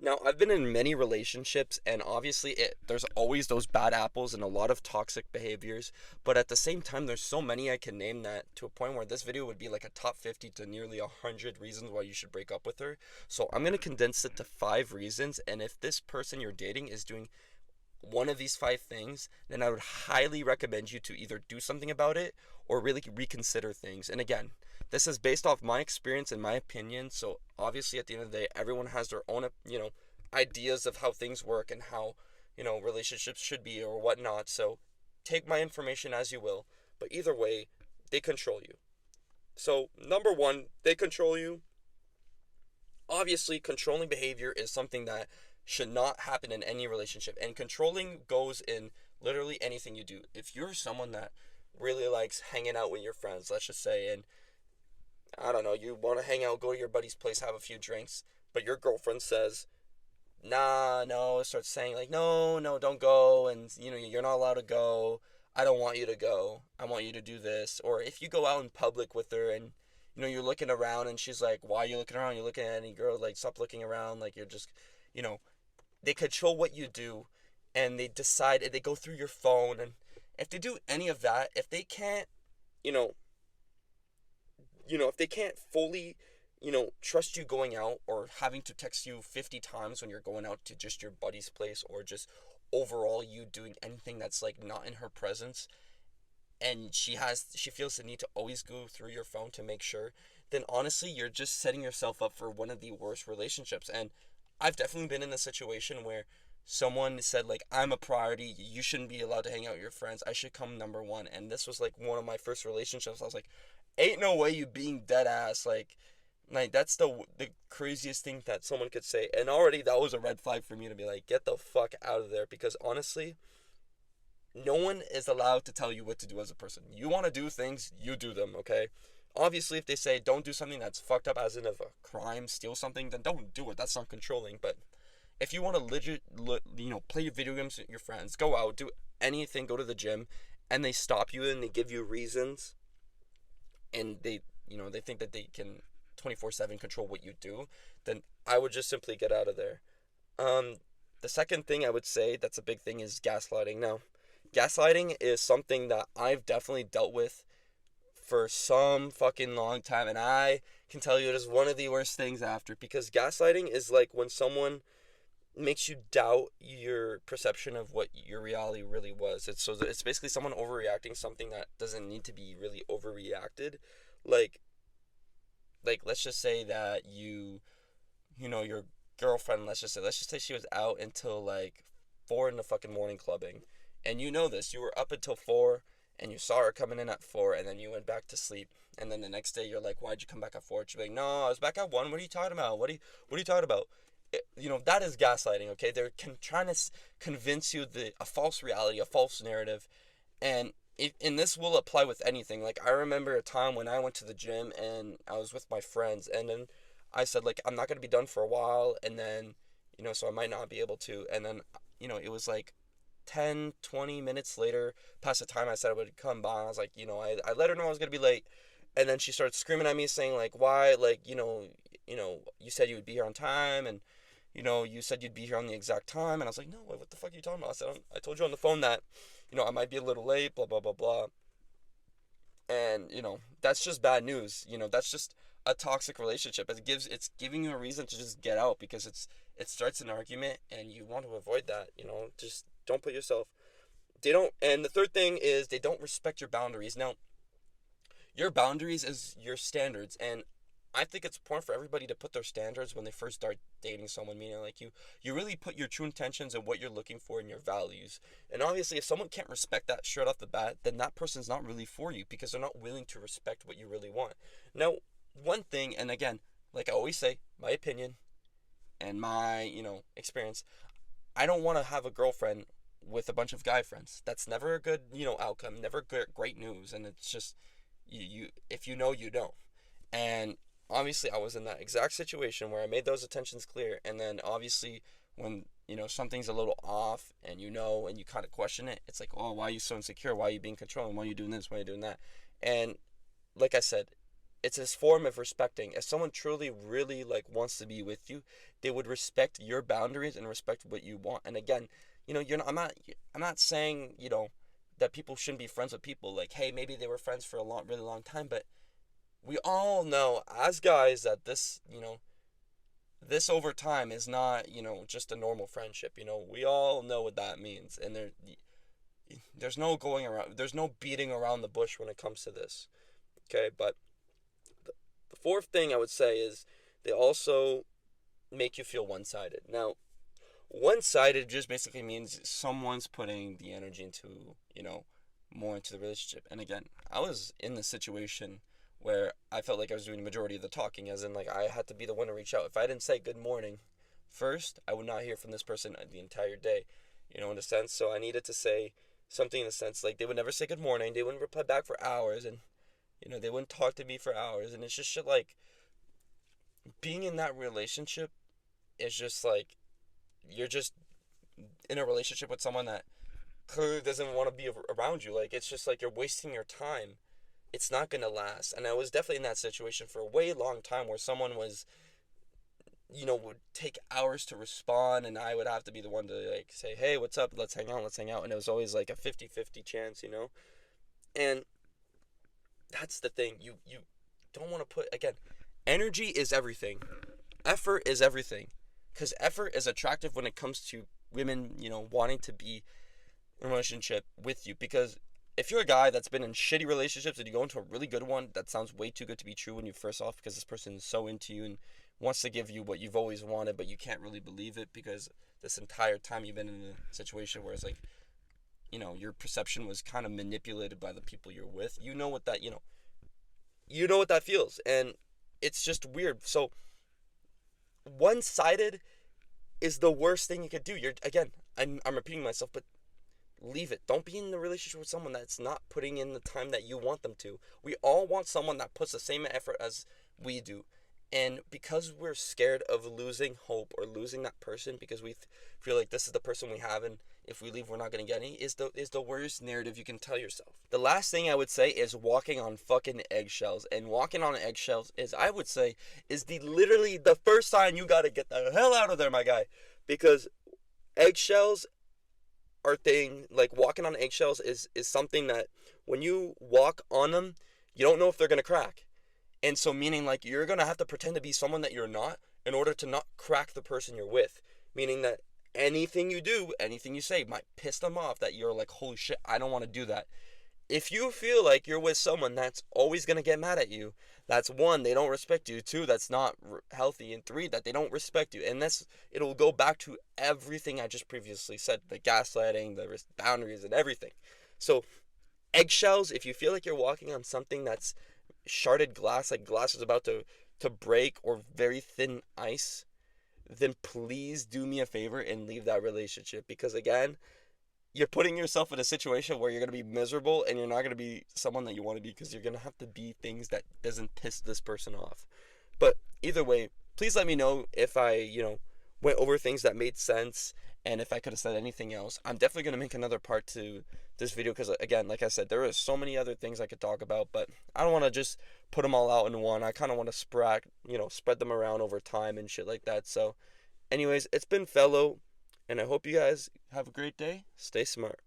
Now, I've been in many relationships, and obviously, there's always those bad apples and a lot of toxic behaviors. But at the same time, there's so many I can name that to a point where this video would be like a top 50 to nearly 100 reasons why you should break up with her. So I'm gonna condense it to 5 reasons, and if this person you're dating is doing one of these 5 things, then I would highly recommend you to either do something about it or really reconsider things. And again, this is based off my experience and my opinion. So obviously, at the end of the day, everyone has their own, ideas of how things work and how, relationships should be or whatnot. So take my information as you will. But either way, they control you. So number one, they control you. Obviously, controlling behavior is something that should not happen in any relationship. And controlling goes in literally anything you do. If you're someone that really likes hanging out with your friends, let's just say, and I don't know, you want to hang out, go to your buddy's place, have a few drinks, but your girlfriend says, nah, no, starts saying, like, no, no, don't go, and, you're not allowed to go. I don't want you to go. I want you to do this. Or if you go out in public with her and, you're looking around and she's like, why are you looking around? You're looking at any girl, like, stop looking around, like, you're just, you know, they control what you do, and they decide, they go through your phone, and if they do any of that, if they can't, you know, if they can't fully, trust you going out or having to text you 50 times when you're going out to just your buddy's place or just overall you doing anything that's like not in her presence, and she feels the need to always go through your phone to make sure, then honestly you're just setting yourself up for one of the worst relationships. And I've definitely been in a situation where someone said, like, I'm a priority, you shouldn't be allowed to hang out with your friends, I should come number one. And this was like one of my first relationships. I was like, ain't no way you being dead ass, like that's the craziest thing that someone could say. And already that was a red flag for me to be like, get the fuck out of there. Because honestly, no one is allowed to tell you what to do as a person. You want to do things, you do them, okay? Obviously, if they say don't do something that's fucked up, as in of a crime, steal something, then don't do it. That's not controlling. But if you want to play video games with your friends, go out, do anything, go to the gym, and they stop you and they give you reasons, and they think that they can 24/7 control what you do, then I would just simply get out of there. The second thing I would say that's a big thing is gaslighting. Now, gaslighting is something that I've definitely dealt with for some fucking long time, and I can tell you it is one of the worst things after, because gaslighting is like when someone makes you doubt your perception of what your reality really was. It's basically someone overreacting something that doesn't need to be really overreacted. Like let's just say that your girlfriend, let's just say she was out until like 4 in the fucking morning clubbing, and this you were up until 4, and you saw her coming in at 4, and then you went back to sleep, and then the next day you're like, why'd you come back at 4? She'd be like, no, I was back at 1. What are you talking about? What are you talking about? That is gaslighting. Okay, they're trying to convince you a false reality, a false narrative. And this will apply with anything. Like, I remember a time when I went to the gym and I was with my friends, and then I said, like, I'm not going to be done for a while, and then so I might not be able to. And then it was like 10-20 minutes later past the time I said I would come by, and I was like, I let her know I was going to be late. And then she started screaming at me saying, like, why, like, you said you would be here on time, and you said you'd be here on the exact time. And I was like, no, what the fuck are you talking about? I said, I told you on the phone that, I might be a little late, blah, blah, blah, blah. And, that's just bad news. That's just a toxic relationship. It's giving you a reason to just get out, because it starts an argument, and you want to avoid that. Just don't put yourself, and the third thing is they don't respect your boundaries. Now, your boundaries is your standards, and I think it's important for everybody to put their standards when they first start dating someone, meaning like you really put your true intentions and what you're looking for and your values. And obviously, if someone can't respect that straight off the bat, then that person's not really for you, because they're not willing to respect what you really want. Now, one thing, and again, like I always say, my opinion and my, experience, I don't want to have a girlfriend with a bunch of guy friends. That's never a good, outcome, never great news. And it's just, if you know, you know. And obviously I was in that exact situation where I made those intentions clear, and then obviously when something's a little off, and and you kind of question it, it's like, oh, why are you so insecure, why are you being controlling, why are you doing this, why are you doing that? And like I said, it's this form of respecting. If someone truly really like wants to be with you, they would respect your boundaries and respect what you want. And again, you're not, I'm not saying, that people shouldn't be friends with people. Like, hey, maybe they were friends for a really long time, but we all know as guys that this over time is not, just a normal friendship. We all know what that means. And there's no going around, there's no beating around the bush when it comes to this. Okay, but the fourth thing I would say is they also make you feel one-sided. Now, one-sided just basically means someone's putting the energy into, more into the relationship. And again, I was in the situation where I felt like I was doing the majority of the talking, as in like I had to be the one to reach out. If I didn't say good morning first, I would not hear from this person the entire day, in a sense. So I needed to say something in a sense like they would never say good morning, they wouldn't reply back for hours, and they wouldn't talk to me for hours. And it's just shit like being in that relationship is just like you're just in a relationship with someone that clearly doesn't want to be around you. Like, it's just like you're wasting your time. It's not gonna last. And I was definitely in that situation for a way long time where someone was, would take hours to respond, and I would have to be the one to like say, hey, what's up, let's hang out, and it was always like a 50-50 chance. And that's the thing. You don't want to put, again, energy is everything, effort is everything, because effort is attractive when it comes to women, wanting to be in a relationship with you. Because if you're a guy that's been in shitty relationships and you go into a really good one, that sounds way too good to be true when you first off, because this person is so into you and wants to give you what you've always wanted, but you can't really believe it because this entire time you've been in a situation where it's like, your perception was kind of manipulated by the people you're with. You know what that, what that feels, and it's just weird. So one-sided is the worst thing you could do. I'm repeating myself, but leave it. Don't be in a relationship with someone that's not putting in the time that you want them to. We all want someone that puts the same effort as we do. And because we're scared of losing hope or losing that person because we feel like this is the person we have and if we leave we're not going to get any, is the worst narrative you can tell yourself. The last thing I would say is walking on fucking eggshells. And walking on eggshells is, I would say, is literally the first sign you got to get the hell out of there, my guy. Because eggshells are like walking on eggshells is something that when you walk on them, you don't know if they're going to crack. And so meaning like you're going to have to pretend to be someone that you're not in order to not crack the person you're with. Meaning that anything you do, anything you say might piss them off, that you're like, holy shit, I don't want to do that. If you feel like you're with someone that's always going to get mad at you, that's one, they don't respect you. Two, that's not healthy. And three, that they don't respect you. And it'll go back to everything I just previously said, the gaslighting, the boundaries and everything. So eggshells, if you feel like you're walking on something that's sharded glass, like glass is about to break, or very thin ice, then please do me a favor and leave that relationship. Because again, you're putting yourself in a situation where you're going to be miserable and you're not going to be someone that you want to be, because you're going to have to be things that doesn't piss this person off. But either way, please let me know if I, went over things that made sense and if I could have said anything else. I'm definitely going to make another part to this video because, again, like I said, there are so many other things I could talk about, but I don't want to just put them all out in one. I kind of want to spread them around over time and shit like that. So anyways, it's been Fellow, and I hope you guys have a great day. Stay smart.